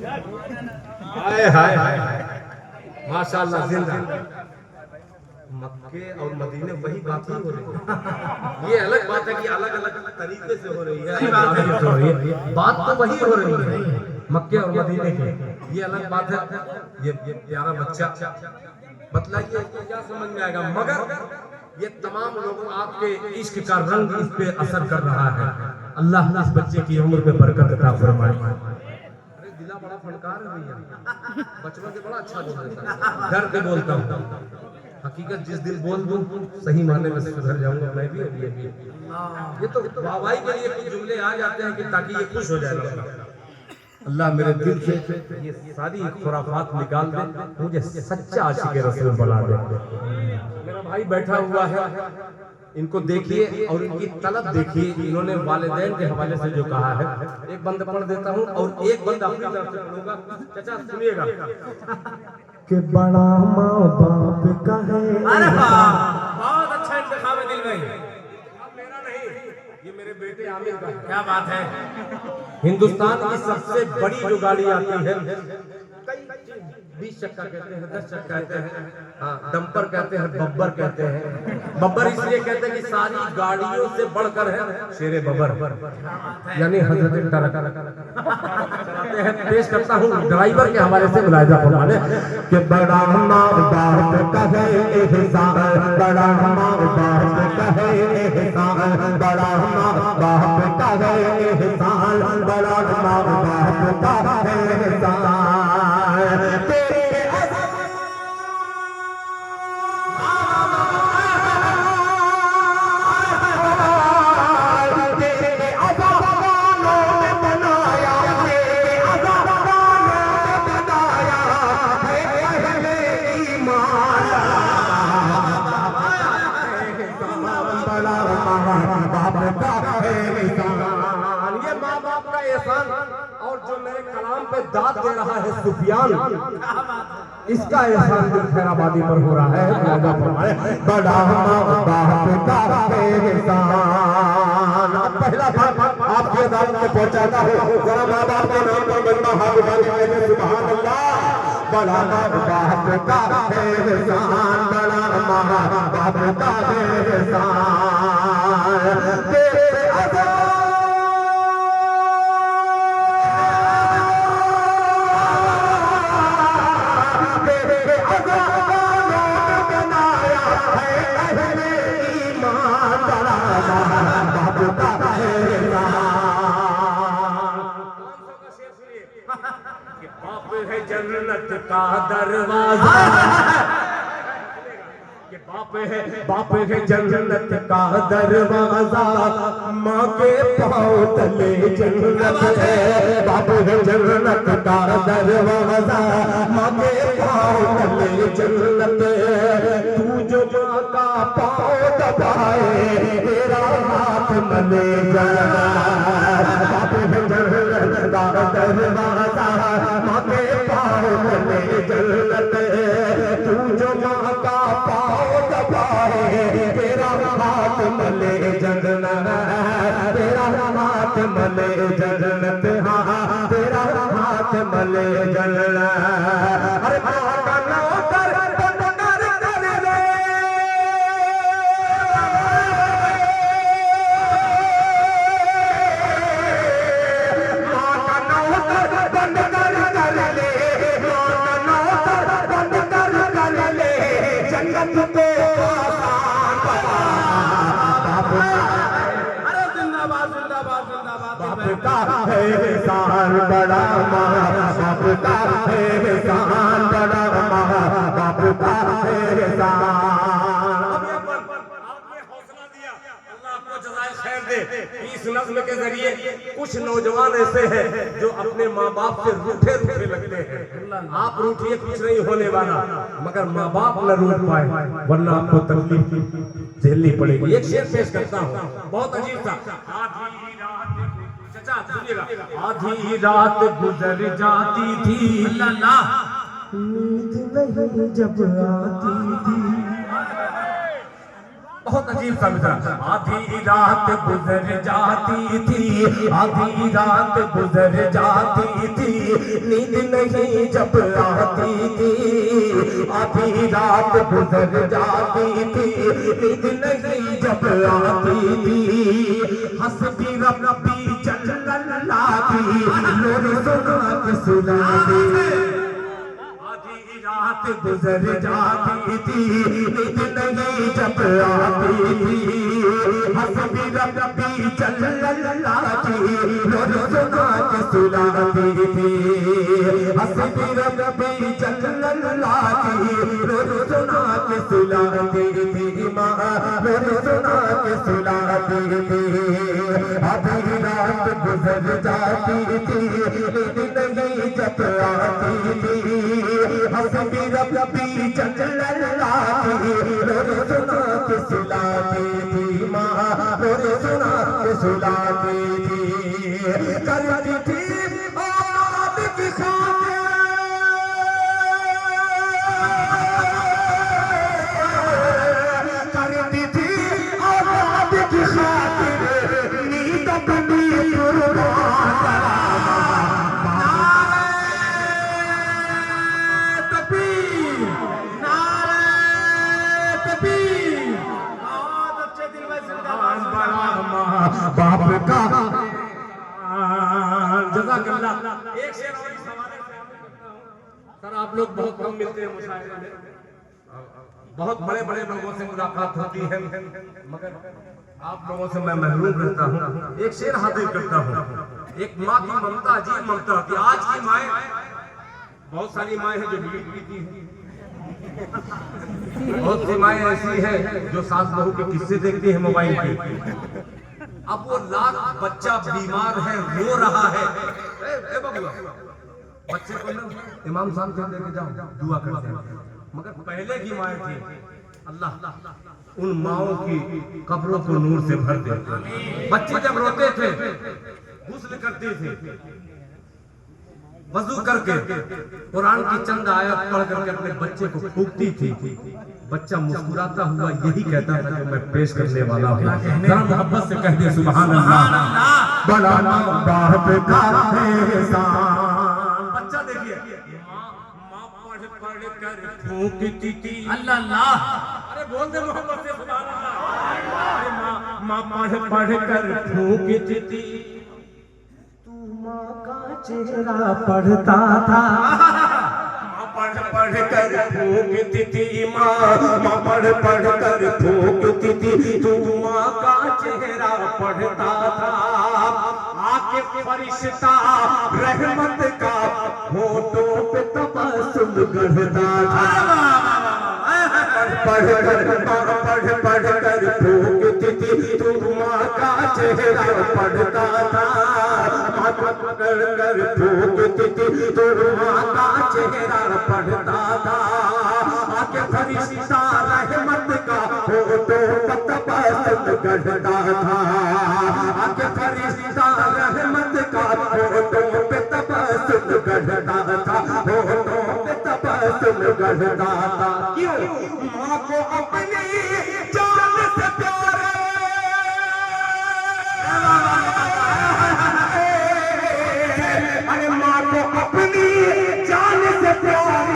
हाय हाय हाय माशाल्लाह जिंदा। मक्के और मदीने वही बात ही हो रही है। ये अलग बात है कि अलग अलग तरीके से हो रही है, बात तो वही हो रही है मक्के और मदीने की। ये अलग बात है। ये प्यारा बच्चा बतलाइए इसको क्या समझ में आएगा, मगर ये तमाम लोगों आपके इश्क का रंग इस पे असर कर रहा है। अल्लाह इस बच्चे की उम्र पे बरकत अता फरमाए। अरे दिला बड़ा फनकार है भैया, बचपन से बड़ा अच्छा बोल देता है, डर के बोलता हूँ। हकीकत जिस दिन बोल दूं सही मायने में सुधर जाऊंगा मैं भी। ये तो वाहवाही के लिए कुछ जुमले आ जाते हैं कि ताकि ये खुश हो जाए। अल्लाह मेरे दिल से ये सारी खुराफात निकाल दे, मुझे सच्चा आशिक रसूल बना दे। मेरा भाई बैठा हुआ है, इनको देखिए और इनकी तलब देखिए। इन्होंने वालिदैन के हवाले से जो कहा है, एक बंद पढ़ देता हूँ और एक बंद अपनी तरफ से पढ़ूंगा। चाचा सुनिएगा कि बड़ा माँ बाप का है। अरे बहुत अच्छा इंतखाब है दिल भाई। मेरा नहीं, ये मेरे बेटे आमिर का। क्या बात है। हिंदुस्तान की सबसे बड़ी जो गाड़ी आती है, 20 चक्का कहते हैं, 10 चक्का कहते हैं, हाँ डंपर कहते हैं, बब्बर कहते हैं। बब्बर इसलिए कहते हैं कि सारी गाड़ियों से बढ़कर है शेरे बब्बर, यानी हजरत चलाते हैं। पेश करता हूँ ड्राइवर के हवाले से मुलाहिजा फरमाने कि बड़ा माँ बाप का है एहसान, बड़ा माँ बाप का है एहसान, बड़ा माँ बाप का है एहसान, बड़ा माँ बाप का है एहसान। ये माँ बाप का एहसान, और जो मेरे कलाम पे दाद दे रहा है सुफियान, इसका एहसान दिल खैराबादी पर हो रहा है। बड़ा माँ बाप का एहसान। पहला भाग आपकी अदालत में पहुंचाता है, जरा माँ बाप के नाम पर बंदा हाथ उठाने वाले सुभान अल्लाह। बड़ा माँ बाप का एहसान, बड़ा माँ बाप का एहसान। तेरे बाप है जन्नत का दरवाजा, बाप है जन्नत का दरवाजा, माँ के पाँव तले जन्नत है। बाप है जन्नत का दरवाजा, माँ के पाँव तले जन्नत है। तू जो माँ का पाँव दबाए तेरा हाथ मले जन्नत। बाप है जन्नत का दरवाजा, माँ के पाँव तले जन्नत है। तू जो माँ का पाँव दबाए तेरा हाथ मले जन्नत, तेरा हाथ मले जन्नत, हाँ तेरा हाथ मले जन्नत। अरे माँ का नौकर बंद कर दे, माँ का नौकर बंद कर ले, माँ का नौकर बंद कर ले, जन्नत को आसान बना। अरे जिंदाबाद जिंदाबाद जिंदाबाद। बाप का है एहसान, बड़ा माँ बाप का है एहसान, बड़ा माँ बाप का है एहसान। आपने हौसला दिया, अल्लाह आपको जज़ाए खैर दे। इस नज़्म के जरिए कुछ नौजवान ऐसे हैं जो अपने माँ बाप से रूठे रूठे लगते हैं। आप रूठिए, कुछ नहीं होने वाला, मगर माँ बाप न रूठ पाए वरना आपको तकलीफ झेलनी पड़ेगी। एक शेर पेश करता हूँ, बहुत अजीब था। आधी रात गुजर जाती थी, नींद नहीं जब आती थी, बहुत अजीब सा मिसरा। आधी रात गुजर जाती थी, आधी रात गुजर जाती थी, नींद नहीं जब आती थी। आधी रात गुजर जाती थी, नींद नहीं जब आती थी। हंसती रब्बी जल्लल्लाह की लोरी सुना के सुनाती। रात गुजर जाती थी, नींद नहीं जब आती थी। हंसती रब्बी जल्लल्लाह की लोरी सुना के सुनाती थी। हंसती रब्बी जल्लल्लाह की लोरी सुना के सुनाती थी। माँ लोरी सुना के सुनाती थी। आधी रात गुजर जाती थी, नींद नहीं जब आती थी। हंसती रब्बी जल्लल्लाह की लोरी सुना के सुनाती थी। माँ लोरी सुना के सुनाती थी। करती थी औलाद की खातिर, करती थी औलाद की खातिर नींद अपनी कुर्बान। बाप का जज़ाकल्लाह। एक शेर और इस हवाले से सर, आप लोग बहुत कम मिलते हैं मुशायरे में, बहुत बड़े बड़े लोगों से मुलाकात होती है, मगर आप लोगों से मैं महरूम रहता हूँ। एक शेर हाजिर करता हूँ। एक माँ की ममता अजीब ममता होती है। आज की माएँ, बहुत सारी माएँ हैं जो बीड़ी पीती हैं, बहुत सी माएँ ऐसी हैं जो सास बहू के किस्से देखती हैं मोबाइल पे। अब वो लाख बच्चा बीमार है, रो रहा है, ए बबुआ, बच्चे को ना इमाम साहब से लेके जाओ, दुआ करते हैं। मगर पहले की माएँ थी, अल्लाह उन माओं की कब्रों को नूर से भर दे। बच्चे जब रोते थे, गुस्ल करती थी, वजू करके कुरान की चंद आयत पढ़ करके अपने बच्चे को फूंकती थी। बच्चा मुस्कुराता हुआ यही कहता था कि मैं पेश करने वाला हूँ। जरा मोहब्बत से कह दे सुभान अल्लाह। बड़ा बाप का एहसान। बच्चा देखिए, माँ पढ़ पढ़ कर फूंकती थी। अल्लाह अल्लाह, अरे बोल दे मोहब्बत से सुभान अल्लाह। अरे माँ पढ़ पढ़ कर फूंकती थी, माँ का चेहरा पढ़ता था। माँ पढ़ पढ़ कर फूंकती थी, माँ पढ़ पढ़ कर फूंकती थी, तू माँ का चेहरा पढ़ता था। आके फरिश्ता रहमत का होठों पे तबस्सुम गढ़ता था। पढ़ पढ़ कर फूंकती थी, तू माँ का चेहरा पढ़ता था। पढ़ कर फूंकती थी, तू माँ का चेहरा पढ़ता था। आके फरिश्ता रहमत का होठों पे तबस्सुम गढ़ता था। आके फरिश्ता रहमत का होठों पे तबस्सुम गढ़ता था। होठों पे तबस्सुम गढ़ता था। क्यों? माँ को अपनी